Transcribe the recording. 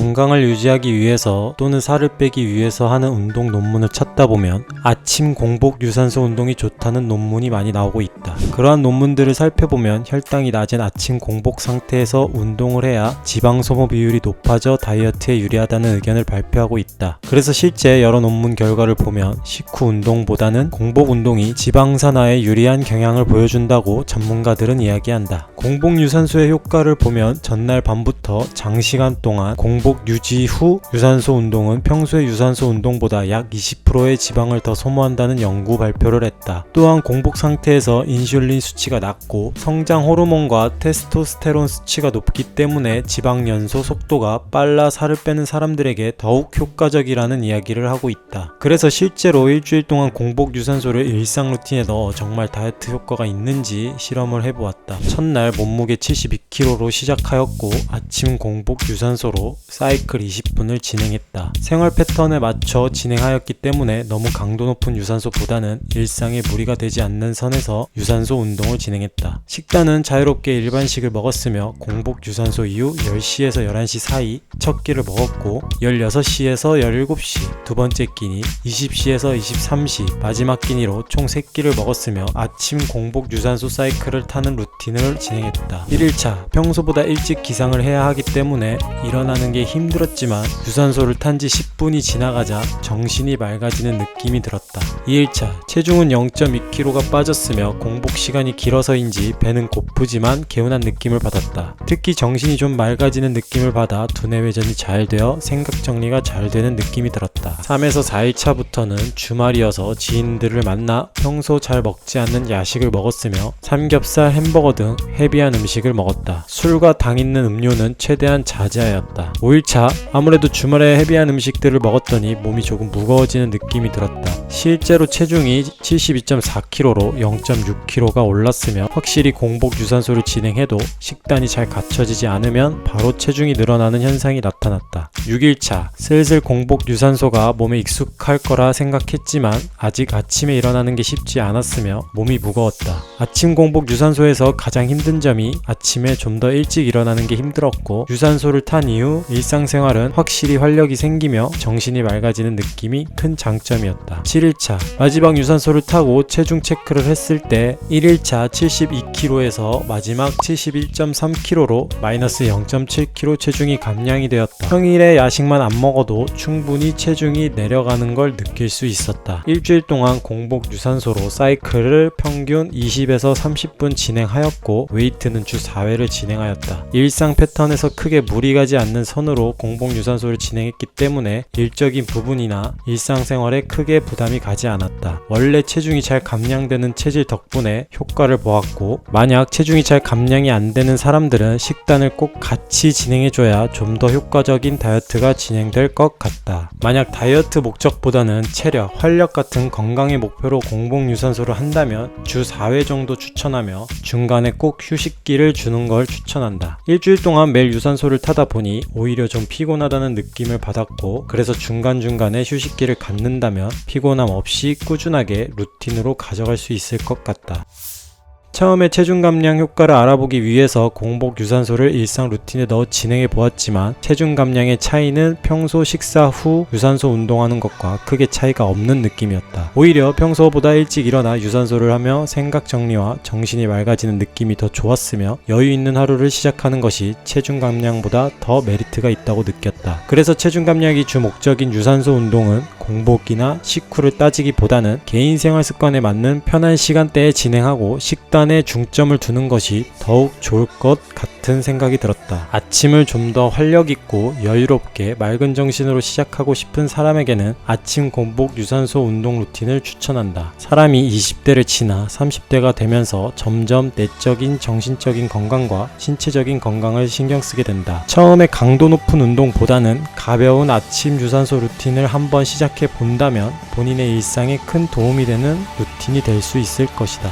건강을 유지하기 위해서 또는 살을 빼기 위해서 하는 운동 논문을 찾다 보면 아침 공복 유산소 운동이 좋다는 논문이 많이 나오고 있다. 그러한 논문들을 살펴보면 혈당이 낮은 아침 공복 상태에서 운동을 해야 지방 소모 비율이 높아져 다이어트에 유리하다는 의견을 발표하고 있다. 그래서 실제 여러 논문 결과를 보면 식후 운동보다는 공복 운동이 지방 산화에 유리한 경향을 보여준다고 전문가들은 이야기한다. 공복 유산소의 효과를 보면 전날 밤부터 장시간 동안 공복 유지 후 유산소 운동은 평소의 유산소 운동보다 약 20%의 지방을 더 소모한다는 연구 발표를 했다. 또한 공복 상태에서 인슐린 수치가 낮고 성장 호르몬과 테스토스테론 수치가 높기 때문에 지방 연소 속도가 빨라 살을 빼는 사람들에게 더욱 효과적이라는 이야기를 하고 있다. 그래서 실제로 일주일 동안 공복 유산소를 일상 루틴에 넣어 정말 다이어트 효과가 있는지 실험을 해보았다. 첫날 몸무게 72kg로 시작하였고 아침 공복 유산소로 사이클 20분을 진행했다. 생활 패턴에 맞춰 진행하였기 때문에 너무 강도 높은 유산소보다는 일상에 무리가 되지 않는 선에서 유산소 운동을 진행했다. 식단은 자유롭게 일반식을 먹었으며 공복 유산소 이후 10시에서 11시 사이 첫 끼를 먹었고 16시에서 17시 두 번째 끼니 20시에서 23시 마지막 끼니로 총 3끼를 먹었으며 아침 공복 유산소 사이클을 타는 루틴을 진행했다. 1일차 평소보다 일찍 기상을 해야 하기 때문에 일어나는 게 힘들었지만 유산소를 탄 지 10분이 지나가자 정신이 맑아지는 느낌이 들었다. 2일차 체중은 0.2kg가 빠졌으며 공복 시간이 길어서인지 배는 고프지만 개운한 느낌을 받았다. 특히 정신이 좀 맑아지는 느낌을 받아 두뇌 회전이 잘 되어 생각 정리가 잘 되는 느낌이 들었다. 3에서 4일차부터는 주말이어서 지인들을 만나 평소 잘 먹지 않는 야식을 먹었으며 삼겹살, 햄버거 등 헤비한 음식을 먹었다. 술과 당 있는 음료는 최대한 자제하였다. 5일차 아무래도 주말에 헤비한 음식들을 먹었더니 몸이 조금 무거워지는 느낌이 들었다. 실제로 체중이 72.4kg로 0.6kg가 올랐으며 확실히 공복 유산소를 진행해도 식단이 잘 갖춰지지 않으면 바로 체중이 늘어나는 현상이 나타났다. 6일차 슬슬 공복 유산소가 몸에 익숙할 거라 생각했지만 아직 아침에 일어나는 게 쉽지 않았으며 몸이 무거웠다. 아침 공복 유산소에서 가장 힘든 점이 아침에 좀 더 일찍 일어나는 게 힘들었고 유산소를 탄 이후 일상생활은 확실히 활력이 생기며 정신이 맑아지는 느낌이 큰 장점이었다. 7일차 마지막 유산소를 타고 체중 체크를 했을 때 1일차 72kg에서 마지막 71.3kg로 마이너스 0.7kg 체중이 감량이 되었다. 평일에 야식만 안 먹어도 충분히 체중이 내려가는 걸 느낄 수 있었다. 일주일 동안 공복 유산소로 사이클을 평균 20에서 30분 진행하였고 웨이트는 주 4회를 진행하였다. 일상 패턴에서 크게 무리 가지 않는 선으로 공복 유산소를 진행했기 때문에 일적인 부분이나 일상생활에 크게 부담이 가지 않았다. 원래 체중이 잘 감량되는 체질 덕분에 효과를 보았고 만약 체중이 잘 감량이 안 되는 사람들은 식단을 꼭 같이 진행해줘야 좀 더 효과적인 다이어트가 진행될 것 같다. 만약 다이어트 목적보다는 체력, 활력 같은 건강의 목표로 공복 유산소를 한다면 주 4회 정도 추천하며 중간에 꼭 휴식기를 주는 걸 추천한다. 일주일 동안 매일 유산소를 타다 보니 오히려 좀 피곤하다는 느낌을 받았고 그래서 중간중간에 휴식기를 갖는다면 피곤함 없이 꾸준하게 루틴으로 가져갈 수 있을 것 같다. 처음에 체중 감량 효과를 알아보기 위해서 공복 유산소를 일상 루틴에 넣어 진행해 보았지만 체중 감량의 차이는 평소 식사 후 유산소 운동하는 것과 크게 차이가 없는 느낌이었다. 오히려 평소보다 일찍 일어나 유산소를 하며 생각 정리와 정신이 맑아지는 느낌이 더 좋았으며 여유 있는 하루를 시작하는 것이 체중 감량보다 더 메리트가 있다고 느꼈다. 그래서 체중 감량이 주 목적인 유산소 운동은 공복이나 식후를 따지기보다는 개인 생활 습관에 맞는 편한 시간대에 진행하고 식단에 중점을 두는 것이 더욱 좋을 것 같은 생각이 들었다. 아침을 좀 더 활력 있고 여유롭게 맑은 정신으로 시작하고 싶은 사람에게는 아침 공복 유산소 운동 루틴을 추천한다. 사람이 20대를 지나 30대가 되면서 점점 내적인 정신적인 건강과 신체적인 건강을 신경 쓰게 된다. 처음에 강도 높은 운동보다는 가벼운 아침 유산소 루틴을 한번 시작해 본다면 본인의 일상에 큰 도움이 되는 루틴이 될 수 있을 것이다.